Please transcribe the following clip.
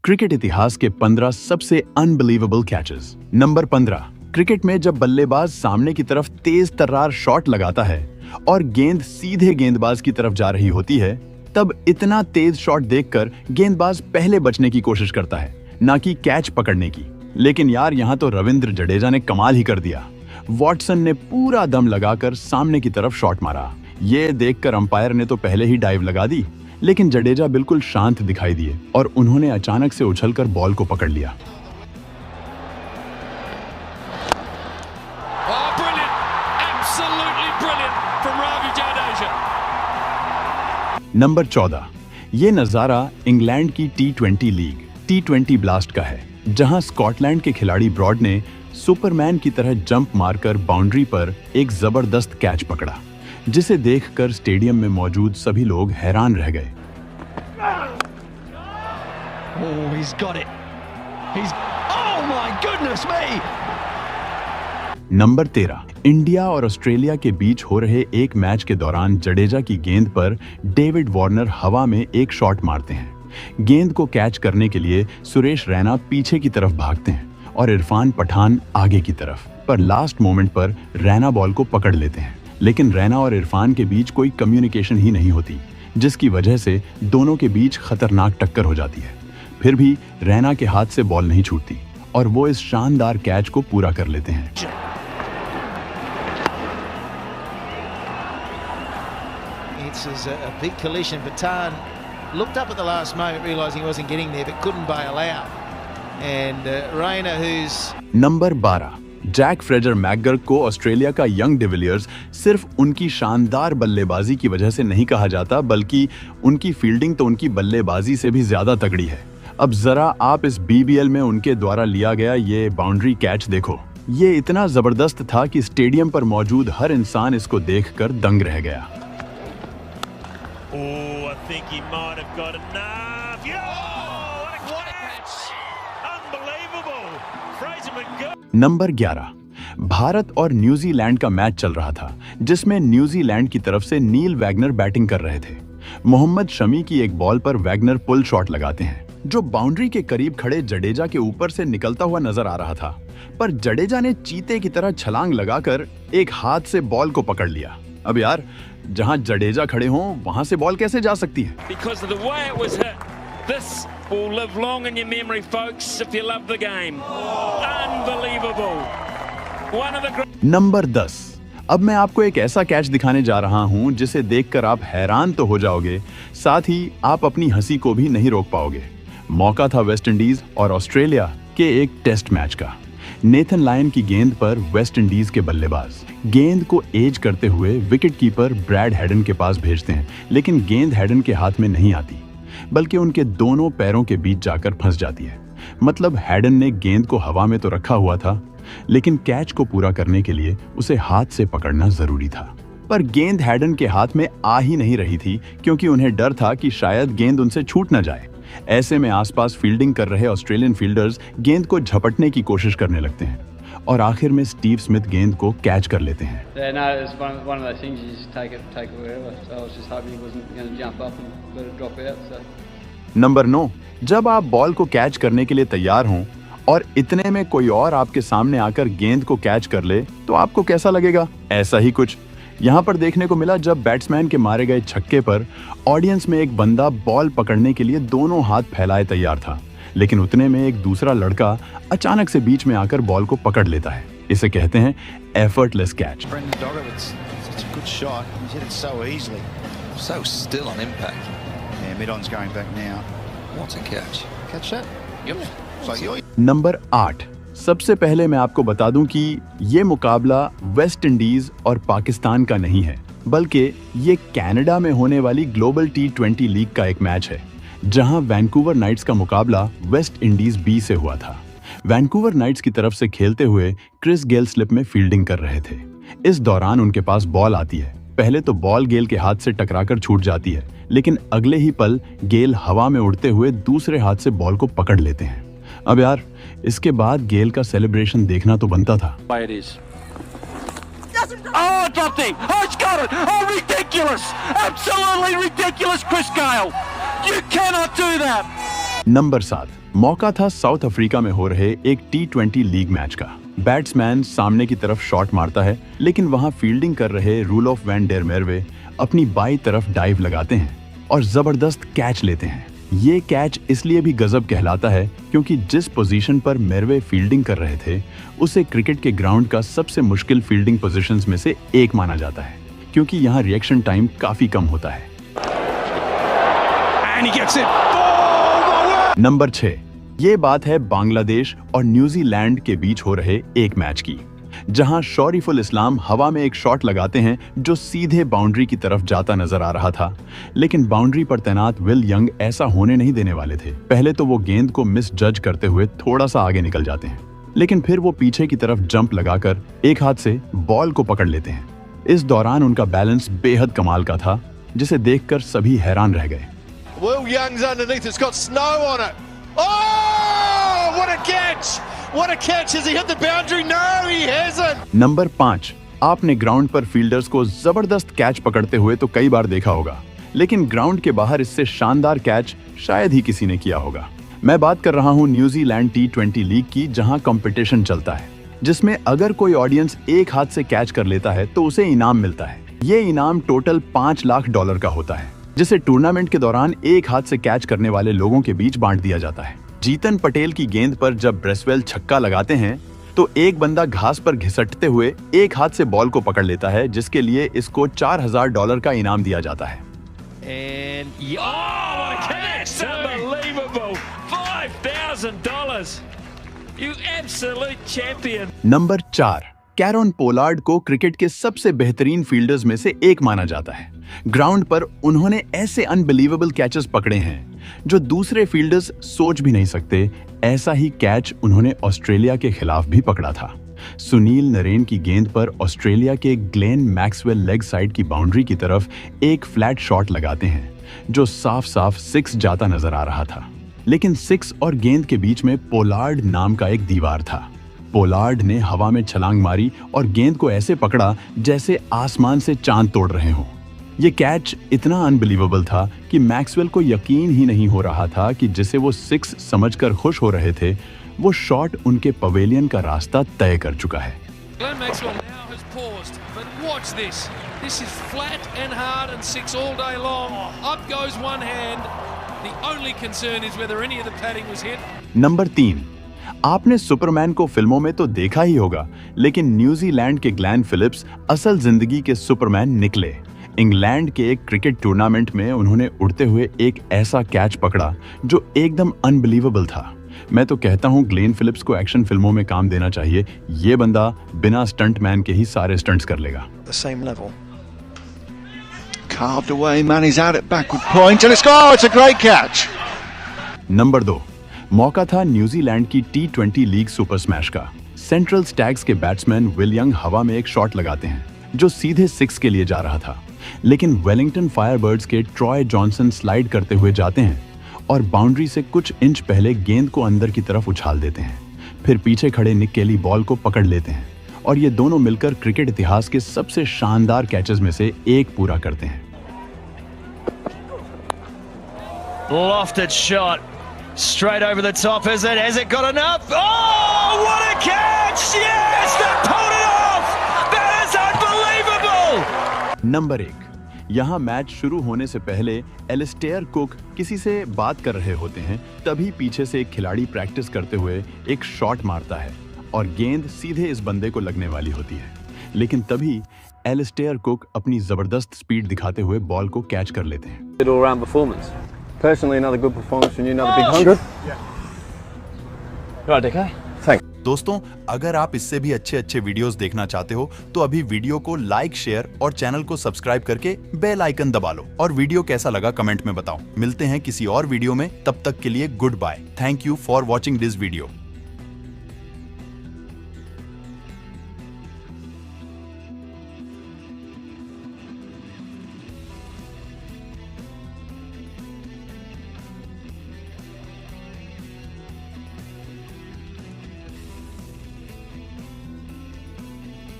Cricket इतिहास के 15 सबसे अनबिलीवेबल कैचेस। नंबर 15, क्रिकेट में जब बल्लेबाज सामने की तरफ तेज तर्रार शॉट लगाता है और गेंद सीधे गेंदबाज की तरफ जा रही होती है, तब इतना तेज शॉट देखकर गेंदबाज पहले बचने की कोशिश करता है, ना कि कैच पकड़ने की। लेकिन यार, यहाँ तो रविंद्र जडेजा ने कमाल ही कर दिया। वॉटसन ने पूरा दम लगाकर सामने की तरफ शॉट मारा। ये देखकर अंपायर ने तो पहले ही डाइव लगा दी, लेकिन जडेजा बिल्कुल शांत दिखाई दिए और उन्होंने अचानक से उछलकर बॉल को पकड़ लिया। नंबर 14, ये नजारा इंग्लैंड की T20 लीग T20 ब्लास्ट का है, जहां स्कॉटलैंड के खिलाड़ी ब्रॉड ने सुपरमैन की तरह जंप मारकर बाउंड्री पर एक जबरदस्त कैच पकड़ा, जिसे देखकर स्टेडियम में मौजूद सभी लोग हैरान रह गए। नंबर 13, इंडिया और ऑस्ट्रेलिया के बीच हो रहे एक मैच के दौरान जडेजा की गेंद पर डेविड वार्नर हवा में एक शॉट मारते हैं। गेंद को कैच करने के लिए सुरेश रैना पीछे की तरफ भागते हैं और इरफान पठान आगे की तरफ, पर लास्ट मोमेंट पर रैना बॉल को पकड़ लेते हैं। लेकिन रैना और इरफान के बीच कोई कम्युनिकेशन ही नहीं होती, जिसकी वजह से दोनों के बीच खतरनाक टक्कर हो जाती है। फिर भी रैना के हाथ से बॉल नहीं छूटती और वो इस शानदार कैच को पूरा कर लेते हैं। It's a big collision. Patan looked up at the last moment, realizing he wasn't getting there, but couldn't bail out. And Rayner, who's number 12, Jack Fraser McGurk को ऑस्ट्रेलिया का यंग डिविलियर्स सिर्फ उनकी शानदार बल्लेबाजी की वजह से नहीं कहा जाता, बल्कि उनकी फील्डिंग तो उनकी बल्लेबाजी से भी ज्यादा तगड़ी है। अब जरा आप इस BBL में उनके द्वारा लिया गया ये बाउंड्री कैच देखो। ये इतना जबरदस्त था कि स्टेडियम पर मौजूद हर इंसान इसको देखकर दंग रह गया। Oh, I think he might have got enough. Yeah! What a catch! Unbelievable! Fraser McGurk. Number 11, Bharat और न्यूजीलैंड का मैच चल रहा था, जिसमें न्यूजीलैंड की तरफ से नील वैगनर बैटिंग कर रहे थे। मोहम्मद शमी की एक बॉल पर वैगनर पुल शॉट लगाते हैं, जो बाउंड्री के करीब खड़े जडेजा के ऊपर से निकलता हुआ नजर आ रहा था। पर जडेजा ने चीते की तरह छलांग लगाकर एक हाथ से बॉल को पकड़ लिया। अब यार, जहां जडेजा खड़े हों वहां से बॉल कैसे जा सकती है? Because of the way it was hit, this will live long in your memory, folks, if you love the game. Unbelievable. One of the great. Number 10, अब मैं आपको एक ऐसा कैच दिखाने जा रहा हूं जिसे देखकर आप हैरान तो हो जाओगे, साथ ही आप अपनी हंसी को भी नहीं रोक पाओगे। मौका था वेस्ट इंडीज और ऑस्ट्रेलिया के एक टेस्ट मैच का। नेथन लायन की गेंद पर वेस्ट इंडीज के बल्लेबाज गेंद को एज करते हुए विकेट कीपर ब्रैड हैडन के पास भेजते हैं, लेकिन गेंद हैडन के हाथ में नहीं आती, बल्कि उनके दोनों पैरों के बीच जाकर फंस जाती है। मतलब हैडन ने गेंद को हवा में तो रखा हुआ था, लेकिन कैच को पूरा करने के लिए उसे हाथ से पकड़ना जरूरी था। पर गेंद हैडन के हाथ में आ ही नहीं रही थी, क्योंकि उन्हें डर था कि शायद गेंद उनसे छूट न जाए। ऐसे में आसपास फील्डिंग कर रहे ऑस्ट्रेलियन फील्डर्स गेंद को झपटने की कोशिश करने लगते हैं और आखिर में स्टीव स्मिथ गेंद को कैच कर लेते हैं। नंबर 9, जब आप बॉल को कैच करने के लिए तैयार हों और इतने में कोई और आपके सामने आकर गेंद को कैच कर ले, तो आपको कैसा लगेगा? ऐसा ही कुछ यहाँ पर देखने को मिला, जब बैट्समैन के मारे गए छक्के पर ऑडियंस में एक बंदा बॉल पकड़ने के लिए दोनों हाथ फैलाए तैयार था, लेकिन उतने में एक दूसरा लड़का अचानक से बीच में आकर बॉल को पकड़ लेता है। इसे कहते हैं एफर्टलेस कैच। नंबर 8, सबसे पहले मैं आपको बता दूं कि ये मुकाबला वेस्ट इंडीज और पाकिस्तान का नहीं है, बल्कि ये कनाडा में होने वाली ग्लोबल T20 लीग का एक मैच है, जहां वैंकूवर नाइट्स का मुकाबला वेस्ट इंडीज B से हुआ था। वैंकूवर नाइट्स की तरफ से खेलते हुए क्रिस गेल स्लिप में फील्डिंग कर रहे थे। इस दौरान उनके पास बॉल आती है। पहले तो बॉल गेल के हाथ से टकराकर छूट जाती है, लेकिन अगले ही पल गेल हवा में उड़ते हुए दूसरे हाथ से बॉल को पकड़ लेते हैं। अब यार, इसके बाद गेल का सेलिब्रेशन देखना तो बनता था। Oh, dropped him. Oh, it's got it. Oh, ridiculous. Absolutely ridiculous, Chris Gale. You cannot do that. Number 7, मौका था साउथ अफ्रीका में हो रहे एक T20 लीग मैच का। बैट्समैन सामने की तरफ शॉट मारता है, लेकिन वहां फील्डिंग कर रहे रूलोफ वैन डेर मेरवे अपनी बाईं तरफ डाइव लगाते हैं और जबरदस्त कैच लेते हैं। ये कैच इसलिए भी गजब कहलाता है क्योंकि जिस पोजीशन पर मेरवे फील्डिंग कर रहे थे उसे क्रिकेट के ग्राउंड का सबसे मुश्किल फील्डिंग पोजीशंस में से एक माना जाता है, क्योंकि यहाँ रिएक्शन टाइम काफी कम होता है। नंबर 6, ये बात है बांग्लादेश और न्यूजीलैंड के बीच हो रहे एक मैच की, जहां शौरीफुल इस्लाम हवा में एक शॉट लगाते हैं जो सीधे बाउंड्री की तरफ जाता नजर आ रहा था, लेकिन बाउंड्री पर तैनात विल यंग ऐसा होने नहीं देने वाले थे। पहले तो वो गेंद को मिस जज करते हुए थोड़ा सा आगे निकल जाते हैं, लेकिन फिर वो पीछे की तरफ जंप लगाकर एक हाथ से बॉल को पकड़ लेते हैं। इस दौरान उनका बैलेंस बेहद कमाल का था, जिसे देखकर सभी हैरान रह गए। Will Young's underneath, it's got snow on it. Oh, what a catch! What a catch! Has he hit the boundary? No, he hasn't. Number 5, आपने ग्राउंड पर फील्डर्स को जबरदस्त कैच पकड़ते हुए तो कई बार देखा होगा, लेकिन ग्राउंड के बाहर इससे शानदार कैच शायद ही किसी ने किया होगा। मैं बात कर रहा हूँ न्यूजीलैंड T20 लीग की, जहाँ कंपटीशन चलता है, जिसमें अगर कोई ऑडियंस एक हाथ से कैच कर लेता है तो उसे इनाम मिलता है। ये इनाम टोटल $5 लाख का होता है, जिसे टूर्नामेंट के दौरान एक हाथ से कैच करने वाले लोगों के बीच बांट दिया जाता है। जीतन पटेल की गेंद पर जब ब्रेसवेल छक्का लगाते हैं तो एक बंदा घास पर घिसटते हुए एक हाथ से बॉल को पकड़ लेता है, जिसके लिए इसको $4000 का इनाम दिया जाता है। नंबर 4, कैरन पोलार्ड को क्रिकेट के सबसे बेहतरीन फील्डर्स में से एक माना जाता है। ग्राउंड पर उन्होंने ऐसे अनबिलीवेबल कैचेस पकड़े हैं जो दूसरे फील्डर्स सोच भी नहीं सकते। ऐसा ही कैच उन्होंने ऑस्ट्रेलिया के खिलाफ भी पकड़ा था। सुनील नरेन की गेंद पर ऑस्ट्रेलिया के ग्लेन मैक्सवेल लेग साइड की बाउंड्री की तरफ एक फ्लैट शॉट लगाते हैं जो साफ साफ 6 जाता नजर आ रहा था, लेकिन 6 और गेंद के बीच में पोलार्ड नाम का एक दीवार था। पोलार्ड ने हवा में छलांग मारी और गेंद को ऐसे पकड़ा जैसे आसमान से चांद तोड़ रहे हों। ये कैच इतना अनबिलीवेबल था कि मैक्सवेल को यकीन ही नहीं हो रहा था कि जिसे वो 6 समझकर खुश हो रहे थे, वो शॉट उनके पवेलियन का रास्ता तय कर चुका है। Glenn Maxwell now has paused, but watch this. This is flat and hard and 6 all day long. Up goes one hand. The only concern is whether any of the padding was hit. Number 3, आपने Superman को फिल्मों में तो देखा ही होगा, लेकिन New Zealand के Glenn Phillips असल जिंदगी के सुपरमैन निकले। इंग्लैंड के एक क्रिकेट टूर्नामेंट में उन्होंने उड़ते हुए एक ऐसा कैच पकड़ा जो एकदम अनबिलीवेबल था। मैं तो कहता हूँ ग्लेन फिलिप्स को एक्शन फिल्मों में काम देना चाहिए। ये बंदा बिना स्टंट मैन के ही सारे स्टंट्स कर लेगा। The same level. Carved away, man is out at backward point and it's a great catch. Number 2, मौका था न्यूजीलैंड की T20 लीग सुपर स्मैश का। सेंट्रल स्टैग्स के बैट्समैन विल यंग हवा में एक शॉट लगाते हैं जो सीधे 6 के लिए जा रहा था, लेकिन वेलिंगटन फायरबर्ड्स के ट्रॉय जॉनसन स्लाइड करते हुए जाते हैं और बाउंड्री से कुछ इंच पहले गेंद को अंदर की तरफ उछाल देते हैं। फिर पीछे खड़े निक केली बॉल को पकड़ लेते हैं और ये दोनों मिलकर क्रिकेट इतिहास के सबसे शानदार कैचेस में से एक पूरा करते हैं। Lofted shot. Straight over the top, is it? Has it got enough? Oh, what a catch! Yes, they pulled it off! That is unbelievable! Number 1, यहाँ मैच शुरू होने से पहले एलिस्टेयर कुक किसी से बात कर रहे होते हैं, तभी पीछे से एक खिलाड़ी प्रैक्टिस करते हुए एक शॉट मारता है और गेंद सीधे इस बंदे को लगने वाली होती है, लेकिन तभी एलिस्टेयर कुक अपनी जबरदस्त स्पीड दिखाते हुए बॉल को कैच कर लेते हैं। All-round performance. Personally, another good performance from you, another big 100. Right, DK. Thanks. दोस्तों, अगर आप इससे भी अच्छे वीडियोस देखना चाहते हो तो अभी वीडियो को लाइक, शेयर और चैनल को सब्सक्राइब करके बेल आइकन दबा लो और वीडियो कैसा लगा कमेंट में बताओ। मिलते हैं किसी और वीडियो में, तब तक के लिए goodbye. Thank you for watching this video.